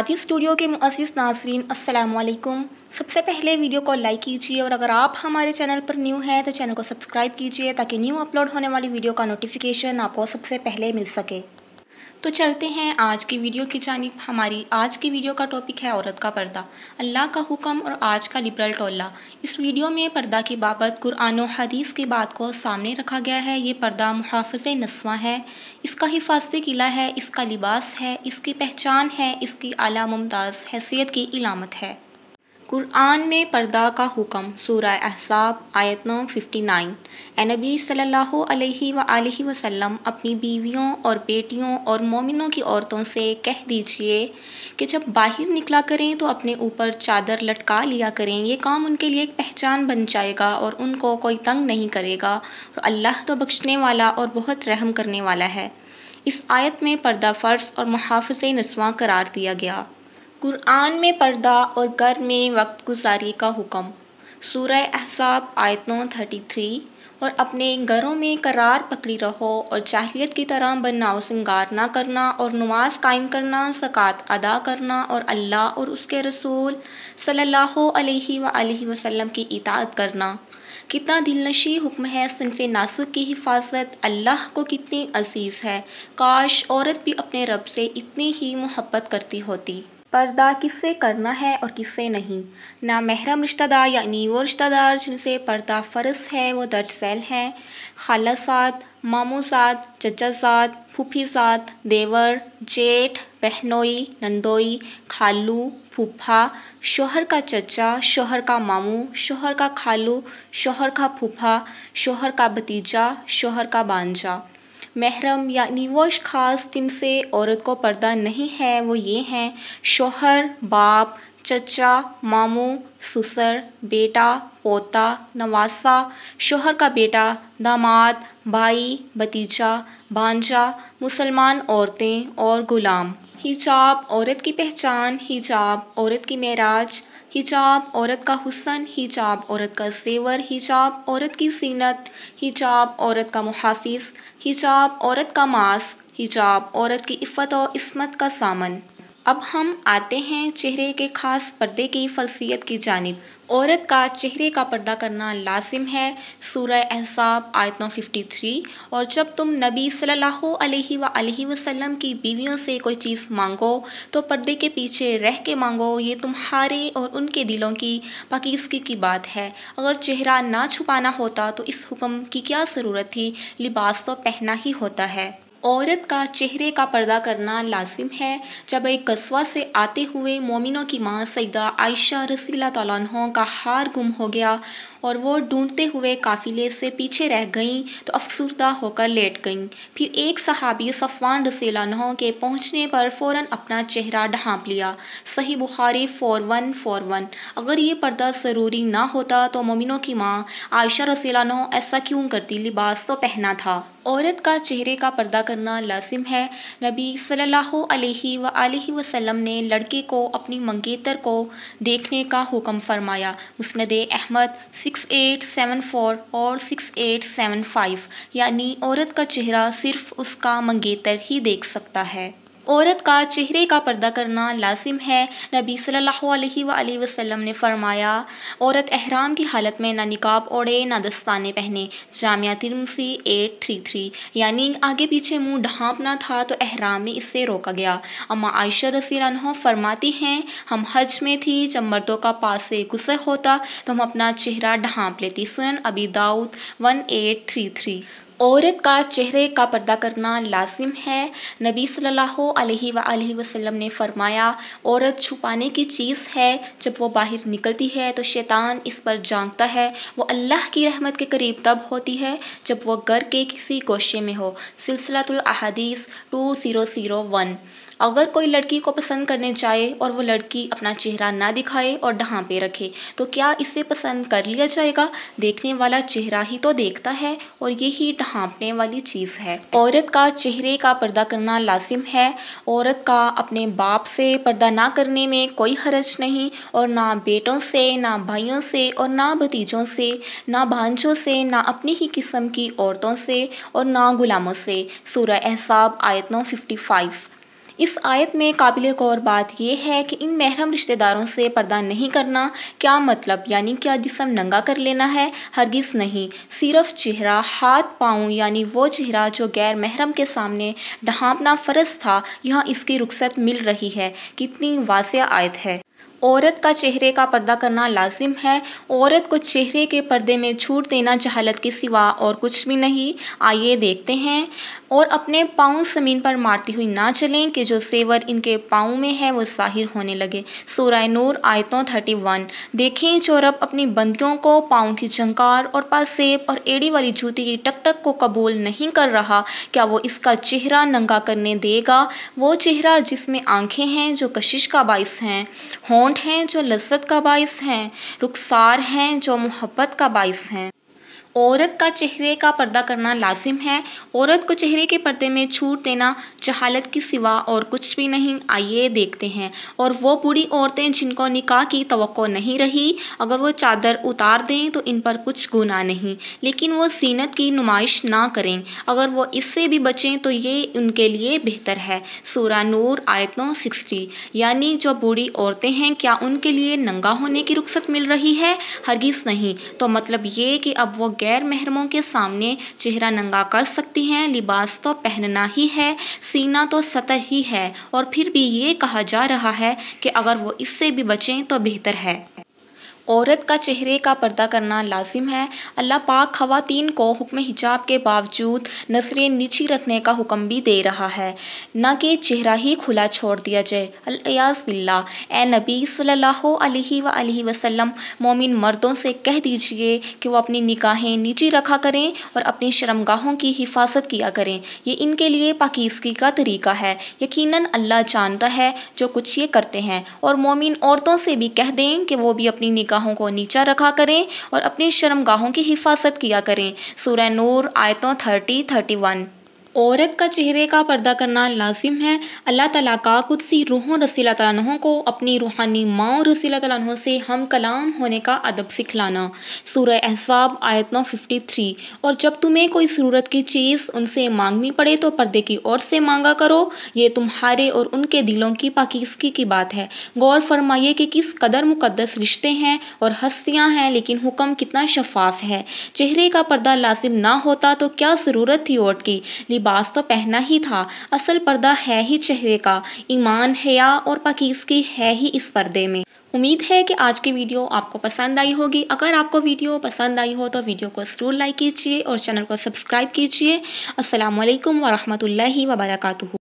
साथी स्टूडियो के मुअज़्ज़िज़ नाज़रीन अस्सलाम वालेकुम। सबसे पहले वीडियो को लाइक कीजिए और अगर आप हमारे चैनल पर न्यू हैं तो चैनल को सब्सक्राइब कीजिए ताकि न्यू अपलोड होने वाली वीडियो का नोटिफिकेशन आपको सबसे पहले मिल सके। तो चलते हैं आज की वीडियो की जानिब। हमारी आज की वीडियो का टॉपिक है औरत का पर्दा, अल्लाह का हुक्म और आज का लिबरल टोला। इस वीडियो में पर्दा की बाबत कुरान और हदीस की बात को सामने रखा गया है। ये पर्दा मुहाफ़िज़े नस्वा है, इसका हिफाज़ते किला है, इसका लिबास है, इसकी पहचान है, इसकी आला मुमताज़ हैसियत की इलामत है। कुरान में पर्दा का हुक्म, सूरह अहज़ाब आयत नंबर 59। ए नबी सल्लल्लाहु अलैहि वसल्लम अपनी बीवियों और बेटियों और मोमिनों की औरतों से कह दीजिए कि जब बाहर निकला करें तो अपने ऊपर चादर लटका लिया करें। ये काम उनके लिए एक पहचान बन जाएगा और उनको कोई तंग नहीं करेगा और अल्लाह तो बख्शने वाला और बहुत रहम करने वाला है। इस आयत में पर्दा फ़र्ज़ और मुहाफ़िज़े नस्वा करार दिया गया। कुरान में पर्दा और घर में वक्त गुजारी का हुक्म, सूरह अहज़ाब आयत नंबर 33। और अपने घरों में करार पकड़ी रहो और जाहिलियत की तरह बनाव सिंगार ना करना और नमाज कायम करना, ज़कात अदा करना और अल्लाह और उसके रसूल सल्लल्लाहु अलैहि वसल्लम की इताअत करना। कितना दिलनशी हुक्म है। सिन्फ़े नासुक की हिफाजत अल्लाह को कितनी अजीज़ है। काश औरत भी अपने रब से इतनी ही मोहब्बत करती होती। पर्दा किससे करना है और किससे नहीं। ना महरम रिश्तेदार यानी वो रिश्तेदार जिनसे पर्दा फ़र्ज़ है वो दर्ज झैल हैं। खालाजाद, मामूजाद, चचाजाद, फूफीजाद, देवर, जेठ, बहनोई, नंदोई, खालू, फूफा, शोहर का चचा, शोहर का मामू, शोहर का खालू, शोहर का फूफा, शोहर का भतीजा, शोहर का भांजा। महरम यानी वो खास जिनसे औरत को पर्दा नहीं है वो ये हैं: शोहर, बाप, चचा, मामू, ससुर, बेटा, पोता, नवासा, शोहर का बेटा, दामाद, भाई, भतीजा, भांजा, मुसलमान औरतें और गुलाम। हिजाब औरत की पहचान, हिजाब औरत की मेराज, हिजाब औरत का हुस्न, हिजाब औरत का ज़ेवर, हिजाब औरत की ज़ीनत, हिजाब औरत का मुहाफ़िज़, हिजाब औरत का मास्क, हिजाब औरत की इफ़्फ़त और इस्मत का सामन। अब हम आते हैं चेहरे के ख़ास पर्दे की फ़र्ज़ियत की जानिब। औरत का चेहरे का पर्दा करना लाजिम है, सूरह अहज़ाब आयत नंबर 53। और जब तुम नबी सल्लल्लाहु अलैहि वसल्लम की बीवियों से कोई चीज़ मांगो तो पर्दे के पीछे रह के मांगो, ये तुम्हारे और उनके दिलों की पाकीज़गी की बात है। अगर चेहरा ना छुपाना होता तो इस हुक्म की क्या ज़रूरत थी, लिबास तो पहना ही होता है। औरत का चेहरे का पर्दा करना लाजिम है। जब एक गज़वा से आते हुए मोमिनों की माँ सैयदा आयशा रज़ियल्लाहु तआला अन्हा का हार गुम हो गया और वो ढूंढते हुए काफ़िले से पीछे रह गईं तो अफसरदा होकर लेट गईं। फिर एक सहाबी सफ़वान रज़ियल्लाहु अन्हु के पहुँचने पर फ़ौरन अपना चेहरा ढांप लिया। सही बुखारी 4141। अगर ये पर्दा ज़रूरी ना होता तो मोमिनों की माँ आयशा रज़ियल्लाहु अन्हा ऐसा क्यों करती, लिबास तो पहना था। औरत का चेहरे का पर्दा करना लाजिम है। नबी सल्लल्लाहु अलैहि वसल्लम ने लड़के को अपनी मंगेतर को देखने का हुक्म फरमाया। मुस्नद अहमद 6874 और 6875। यानी औरत का चेहरा सिर्फ उसका मंगेतर ही देख सकता है। औरत का चेहरे का पर्दा करना लाजिम है। नबी सल्लल्लाहु अलैहि वसल्लम ने फरमाया, औरत एहराम की हालत में ना निकाब ओढ़े ना दस्ताने पहने। जामिया तिर्मिज़ी 833। यानी आगे पीछे मुंह ढांपना था तो एहराम में इससे रोका गया। अम्मा आयशा रज़ियल्लाहु अन्हा फरमाती हैं, हम हज में थी, जब मर्दों का पास से गुज़र होता तो हम अपना चेहरा ढांप लेती। सुनन अबी दाऊद 1833। औरत का चेहरे का पर्दा करना लाजिम है। नबी सल्लल्लाहु अलैहि वसल्लम ने फरमाया, औरत छुपाने की चीज़ है। जब वो बाहर निकलती है तो शैतान इस पर झांकता है। वो अल्लाह की रहमत के करीब तब होती है जब वो घर के किसी गोशे में हो। सिलसिलातुल अहादीस 2001। अगर कोई लड़की को पसंद करने जाए और वो लड़की अपना चेहरा ना दिखाए और ढांपे रखे तो क्या इसे पसंद कर लिया जाएगा? देखने वाला चेहरा ही तो देखता है और यही ढांपने वाली चीज़ है। औरत का चेहरे का पर्दा करना लाजिम है। औरत का अपने बाप से पर्दा ना करने में कोई हरज नहीं और ना बेटों से, ना भाइयों से और ना भतीजों से, ना भांजों से, ना अपनी ही किस्म की औरतों से और ना गुलामों से। सूरह अहज़ाब आयत नंबर 55। اس آیت میں قابل غور بات یہ ہے کہ ان محرم رشتہ داروں سے پردہ نہیں کرنا کیا مطلب، یعنی کیا جسم ننگا کر لینا ہے؟ ہرگز نہیں، صرف چہرہ، ہاتھ، پاؤں، یعنی وہ چہرہ جو غیر محرم کے سامنے ڈھانپنا فرض تھا، یہاں اس کی رخصت مل رہی ہے۔ کتنی واضح آیت ہے۔ عورت کا چہرے کا پردہ کرنا لازم ہے۔ عورت کو چہرے کے پردے میں چھوٹ دینا جہالت کے سوا اور کچھ بھی نہیں۔ آئیے دیکھتے ہیں۔ اور اپنے پاؤں زمین پر مارتی ہوئی نہ چلیں کہ جو زیور ان کے پاؤں میں ہے وہ ظاہر ہونے لگے۔ سورہ نور آیتوں 31۔ دیکھیں جو رب اپنی بندیوں کو پاؤں کی جھنکار اور پاسیب اور ایڑی والی جوتی کی ٹک ٹک کو قبول نہیں کر رہا، کیا وہ اس کا چہرہ ننگا کرنے دے گا؟ وہ چہرہ جس میں آنکھیں ہیں جو کشش کا باعث ہیں، ہونٹ ہیں جو لذت کا باعث ہیں، رخسار ہیں جو محبت کا باعث ہیں۔ عورت کا چہرے کا پردہ کرنا لازم ہے۔ عورت کو چہرے کے پردے میں چھوٹ دینا جہالت کے سوا اور کچھ بھی نہیں۔ آئیے دیکھتے ہیں۔ اور وہ بوڑھی عورتیں جن کو نکاح کی توقع نہیں رہی، اگر وہ چادر اتار دیں تو ان پر کچھ گناہ نہیں، لیکن وہ زینت کی نمائش نہ کریں۔ اگر وہ اس سے بھی بچیں تو یہ ان کے لیے بہتر ہے۔ سورہ نور آیتوں 60۔ یعنی جو بوڑھی عورتیں ہیں، کیا ان کے لیے ننگا ہونے کی رخصت مل رہی ہے؟ ہرگز نہیں۔ تو مطلب یہ کہ اب وہ غیر محرموں کے سامنے چہرہ ننگا کر سکتی ہیں۔ لباس تو پہننا ہی ہے، سینہ تو سطر ہی ہے، اور پھر بھی یہ کہا جا رہا ہے کہ اگر وہ اس سے بھی بچیں تو بہتر ہے۔ عورت کا چہرے کا پردہ کرنا لازم ہے۔ اللہ پاک خواتین کو حکم حجاب کے باوجود نظریں نیچی رکھنے کا حکم بھی دے رہا ہے، نہ کہ چہرہ ہی کھلا چھوڑ دیا جائے۔ العیاذ باللہ۔ اے نبی صلی اللہ علیہ وآلہ وسلم، مومن مردوں سے کہہ دیجئے کہ وہ اپنی نگاہیں نیچی رکھا کریں اور اپنی شرمگاہوں کی حفاظت کیا کریں، یہ ان کے لیے پاکیزگی کا طریقہ ہے۔ یقیناً اللہ جانتا ہے جو کچھ یہ کرتے ہیں۔ اور مومن عورتوں سے بھی کہہ دیں کہ وہ بھی اپنی نگاہوں کو نیچا رکھا کریں اور اپنی شرمگاہوں کی حفاظت کیا کریں۔ سورہ نور آیتوں 30-31۔ عورت کا چہرے کا پردہ کرنا لازم ہے۔ اللہ تعالیٰ کا قدسی روح رضی اللہ تعالیٰ عنہ کو اپنی روحانی ماں رضی اللہ تعالیٰ عنہ سے ہم کلام ہونے کا ادب سکھلانا۔ سورہ احزاب آیتوں 53۔ اور جب تمہیں کوئی ضرورت کی چیز ان سے مانگنی پڑے تو پردے کی اور سے مانگا کرو، یہ تمہارے اور ان کے دلوں کی پاکیزگی کی بات ہے۔ غور فرمائیے کہ کس قدر مقدس رشتے ہیں اور ہستیاں ہیں، لیکن حکم کتنا شفاف ہے۔ چہرے کا پردہ لازم نہ ہوتا تو کیا ضرورت تھی عورت کی؟ لباس تو پہنا ہی تھا۔ اصل پردہ ہے ہی چہرے کا۔ ایمان، حیا اور پاکیزگی ہے ہی اس پردے میں۔ امید ہے کہ آج کی ویڈیو آپ کو پسند آئی ہوگی۔ اگر آپ کو ویڈیو پسند آئی ہو تو ویڈیو کو ضرور لائک کیجیے اور چینل کو سبسکرائب کیجیے۔ السلام علیکم ورحمۃ اللہ وبرکاتہ۔